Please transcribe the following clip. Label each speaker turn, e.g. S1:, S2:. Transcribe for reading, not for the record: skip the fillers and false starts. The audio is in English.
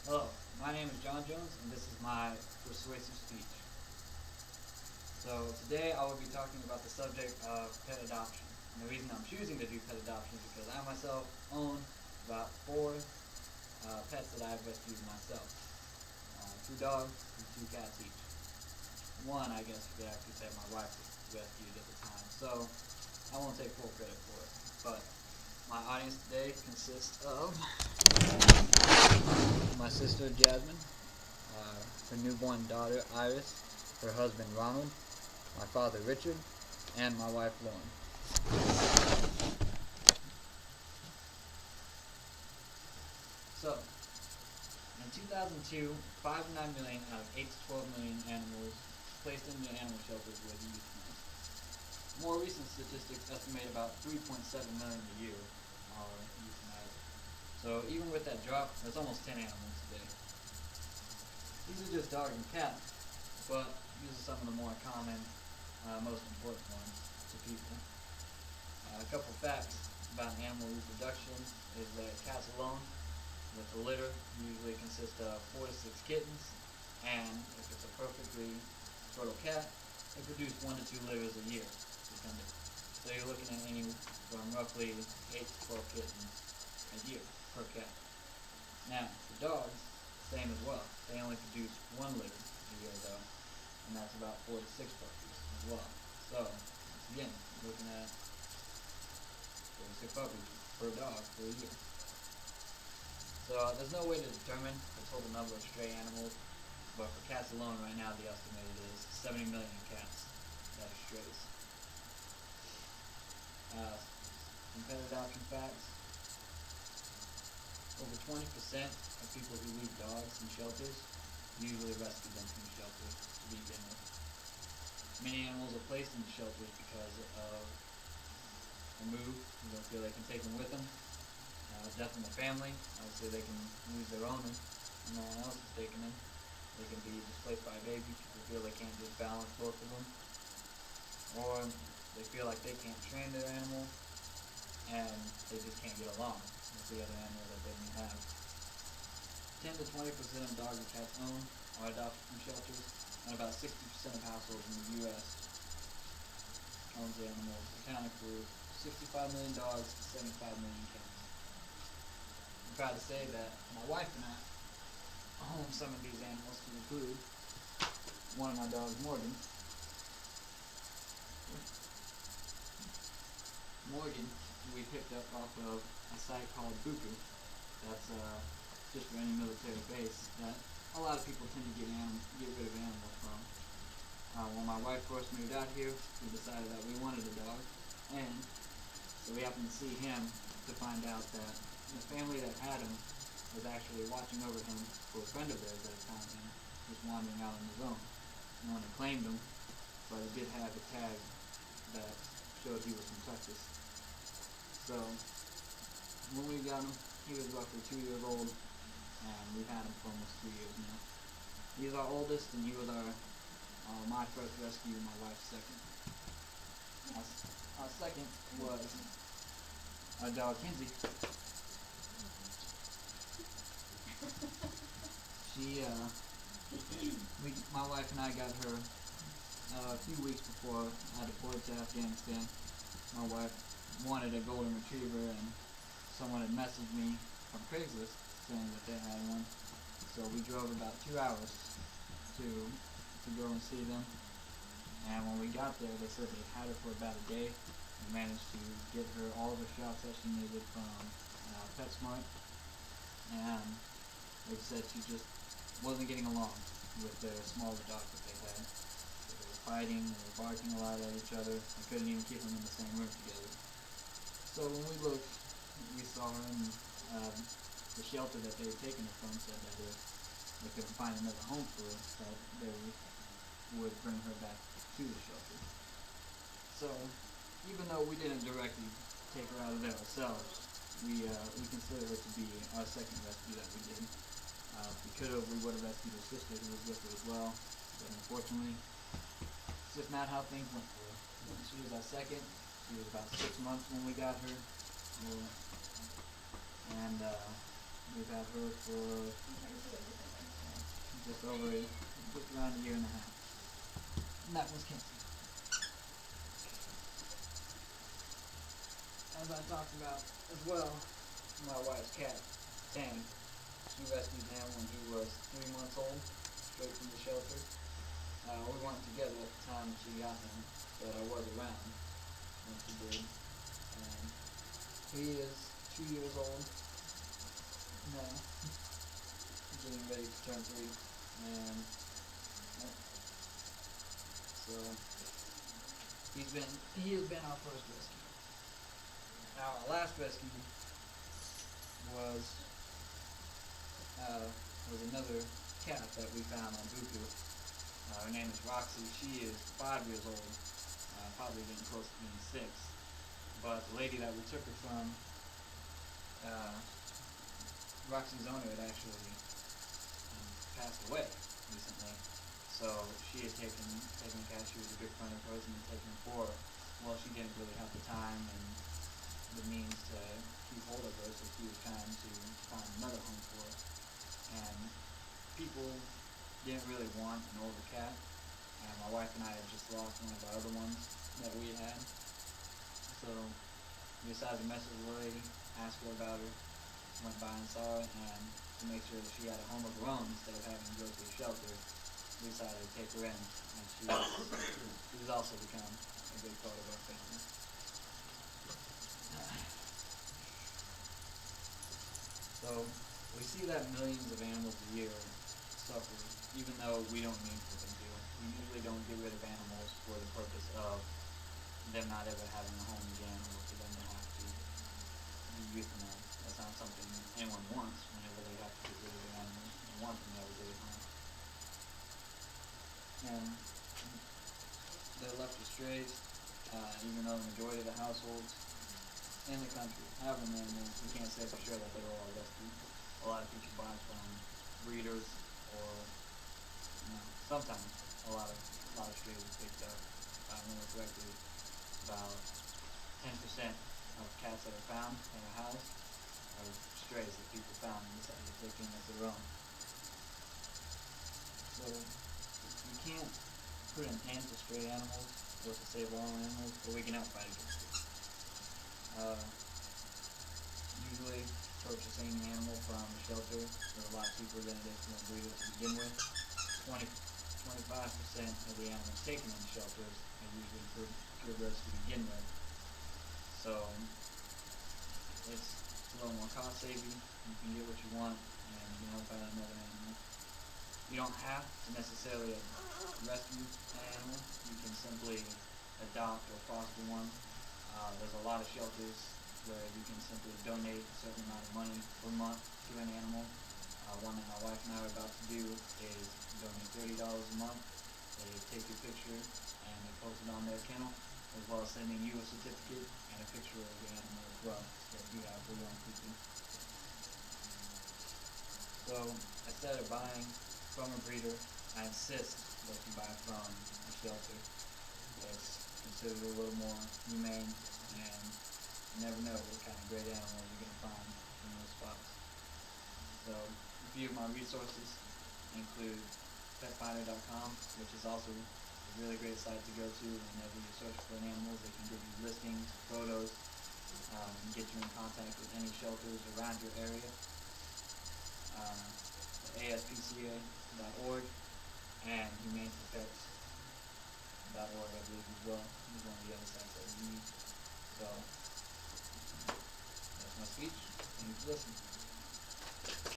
S1: Hello, my name is John Jones, and this is my persuasive speech. So today I will be talking about the subject of pet adoption. And the reason I'm choosing to do pet adoption is because I myself own about four pets that I've rescued myself. Two dogs and two cats each. One, I guess you could actually say my wife rescued at the time, so I won't take full credit for it. But my audience today consists of my sister Jasmine, her newborn daughter Iris, her husband Ronald, my father Richard, and my wife Lauren. So, in 2002, 5 to 9 million out of 8 to 12 million animals placed into animal shelters were euthanized. More recent statistics estimate about 3.7 million a year are euthanized. So even with that drop, there's almost 10 animals today. These are just dogs and cats, but these are some of the more common, most important ones to people. A couple facts about animal reproduction is that cats alone, with a litter, usually consist of 4 to 6 kittens, and if it's a perfectly fertile cat, they produce 1 to 2 litters a year, depending. So you're looking at any from roughly 8 to 12 kittens a year per cat. Now, for dogs, same as well. They only produce 1 litter a year though, and that's about 4 to 6 puppies as well. So, again, looking at 4 to 6 puppies per dog per year. So there's no way to determine the total number of stray animals, but for cats alone right now the estimated is 70 million cats that are strays. Some pet adoption facts. Over 20% of people who leave dogs in shelters usually rescue them from the shelter to begin with. Many animals are placed in the shelters because of a move. They don't feel they can take them with them. Death in the family. Obviously, they can lose their owner, and no one else is taking them. They can be displaced by a baby. People feel they can't just balance both of them, or they feel like they can't train their animal, and they just can't get along with the other animal that they may have. 10 to 20% of dogs and cats owned are adopted from shelters, and about 60% of households in the U.S. owns animals, accounting for 65 million dogs to 75 million cats. I'm proud to say that my wife and I own some of these animals, to include one of my dogs, Morgan. Morgan, we picked up off of a site called Buku. That's just for any military base that a lot of people tend to get rid of animals from. When my wife first moved out here, we decided that we wanted a dog, and so we happened to see him to find out that the family that had him was actually watching over him for a friend of theirs that had found him, just wandering out on his own. No one had claimed him, but it did have a tag that showed he was from Texas. So when we got him, he was roughly 2 years old, and we've had him for almost 2 years now. He's our oldest, and he was my first rescue, my wife's second. Our second was our dog Kinsey. She, my wife and I got her a few weeks before I deployed to Afghanistan. My wife wanted a golden retriever, and someone had messaged me from Craigslist saying that they had one. So we drove about 2 hours to go and see them. And when we got there, they said they had her for about a day. We managed to get her all of the shots that she needed from PetSmart, and they said she just wasn't getting along with the smaller dog that they had. So they were fighting, they were barking a lot at each other. They couldn't even keep them in the same room together. So when we looked, we saw her, and the shelter that they had taken her from said that if they couldn't find another home for her, that they would bring her back to the shelter. So even though we didn't directly take her out of there ourselves, we consider her to be our second rescue that we did. If we could have, we would have rescued her sister who was with her as well, but unfortunately, it's just not how things went for her. She was our second. She was about 6 months when we got her, and We've had her for just around a year and a half. And that was Kenzie. As I talked about as well, my wife's cat, Tang, she rescued him when he was 3 months old, straight from the shelter. We weren't together at the time she got him, but I was around when she did. And he is 2 years old now, getting ready to turn 3, and so he has been our first rescue. Now our last rescue was another cat that we found on Buku. Her name is Roxy. She is 5 years old, probably getting close to being 6. But the lady that we took her from, Roxy's owner had actually passed away recently. So she had taken the cat. She was a good friend of hers and had taken her for her. Well, she didn't really have the time and the means to keep hold of her, so she was trying to find another home for her. And people didn't really want an older cat. And my wife and I had just lost one of our other ones that we had. So we decided to message the lady, ask her about her, went by and saw her, and to make sure that she had a home of her own instead of having to go to a shelter, we decided to take her in, and she's also become a big part of our family. So we see that millions of animals a year suffer, even though we don't mean for them to. We usually don't get rid of animals for the purpose of them not ever having a home again, or for them to have to be euthanized. That's not something anyone wants whenever they have to get rid of their animals. They want them to have a good home. And they're left to strays, even though the majority of the households in the country have them animals. We can't say for sure that they're all rescued. A lot of people buy from breeders, or sometimes a lot of strays are picked up. If I remember correctly, about 10% of cats that are found in a house are strays that people found and decided to take in as their own. So you can't put an end to stray animals or to save all animals, but we can help fight against it. Usually purchasing an animal from a shelter is a lot cheaper than it is from a breeder to begin with. 25% of the animals taken in shelters are usually purebreds to begin with. So it's a little more cost saving. You can get what you want, and you can help out another animal. You don't have to necessarily rescue an animal. You can simply adopt or foster one. There's a lot of shelters where you can simply donate a certain amount of money per month to an animal. One that my wife and I are about to do is donate $30 a month. They take your picture and they post it on their kennel, as well as sending you a certificate and a picture of the animal as well that you have for your own keeping. So instead of buying from a breeder, I insist that you buy from a shelter. It's considered a little more humane, and you never know what kind of great animals you're going to find in those spots. So a few of my resources include petfinder.com, which is also a really great site to go to whenever you search for an animal. They can give you listings, photos, and get you in contact with any shelters around your area. ASPCA.org and HumaneForPets.org, I believe, as well, is one of the other sites that we use. So that's my speech. Thank you for listening.